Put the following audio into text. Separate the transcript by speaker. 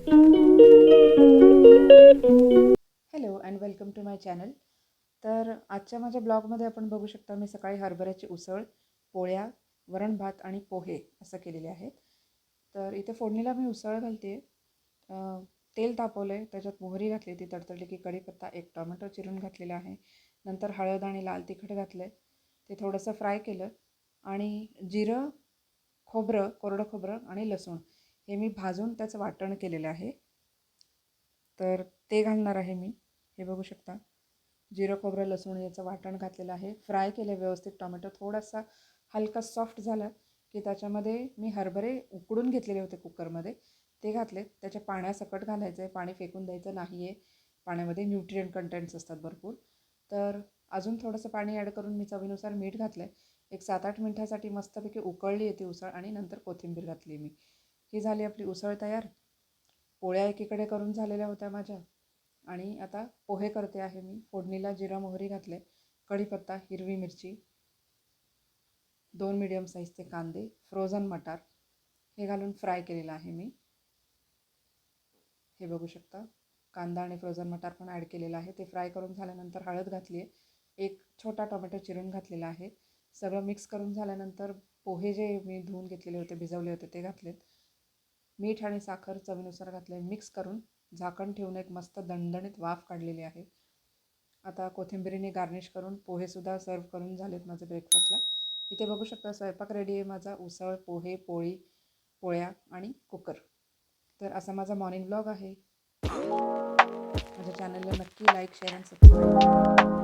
Speaker 1: Hello and welcome to my channel. तर आजच्या माझ्या ब्लॉगमध्ये आपण बघू शकता मी सकाळी हरभऱ्याची उसळ, पोळ्या, वरण भात आणि पोहे असं केलेले आहेत. तर इथे फोडणीला मी उसळ घालते आहे. तेल तापवलं आहे, त्याच्यात मोहरी घातली, ती तडतडली की कढीपत्ता, एक टोमॅटो चिरून घातलेला आहे. नंतर हळद आणि लाल तिखट घातलं आहे, ते थोडंसं फ्राय केलं आणि जिरं, खोबरं, कोरडं खोबरं आणि लसूण हे मी भाजून त्याचं वाटण केलेलं आहे. तर ते घालणार आहे मी. हे बघू शकता, जिरं, खोबरं, लसूण याचं वाटण घातलेलं आहे. फ्राय केले व्यवस्थित. टोमॅटो थोडासा हलका सॉफ्ट झाला की त्याच्यामध्ये मी हरभरे उकडून घेतलेले होते कुकरमध्ये, ते घातले. त्याच्या पाण्यासकट घालायचं आहे, पाणी फेकून द्यायचं नाही आहे. पाण्यामध्ये न्यूट्रिएंट कंटेंट्स असतात भरपूर. तर अजून थोडंसं पाणी ॲड करून मी चवीनुसार मीठ घातलं आहे. एक 7-8 मिनिटासाठी मस्तपैकी उकळली आहे ती उसळ आणि नंतर कोथिंबीर घातली मी. ही झाली आपली उसळ तयार. पोळ्या एकीकडे करून झालेल्या होत्या माझ्या आणि आता पोहे करते आहे मी. फोडणीला जिरा मोहरी घातले, कढीपत्ता, हिरवी मिरची, 2 मीडियम साईजचे कांदे, फ्रोझन मटार हे घालून फ्राय केलेलं आहे मी. हे बघू शकता, कांदा आणि फ्रोझन मटार पण ॲड केलेलं आहे. ते फ्राय करून झाल्यानंतर हळद घातली आहे, एक छोटा टोमॅटो चिरून घातलेला आहे. सगळं मिक्स करून झाल्यानंतर पोहे जे मी धुवून घेतलेले होते, भिजवले होते, ते घातलेत. मीठ आणि साखर चवीनुसार घातले. मिक्स करून झाकण ठेवून एक मस्त दणदणीत वाफ काढलेली आहे. आता कोथिंबिरीने गार्निश करून पोहेसुद्धा सर्व करून झालेत माझे ब्रेकफास्टला. इथे बघू शकता स्वयंपाक रेडी आहे माझा. उसळ, पोहे, पोळी, पोळ्या आणि कुकर. तर असा माझा मॉर्निंग ब्लॉग आहे. माझ्या चॅनलला नक्की लाईक, शेअर आणि सबस्क्राईब करा.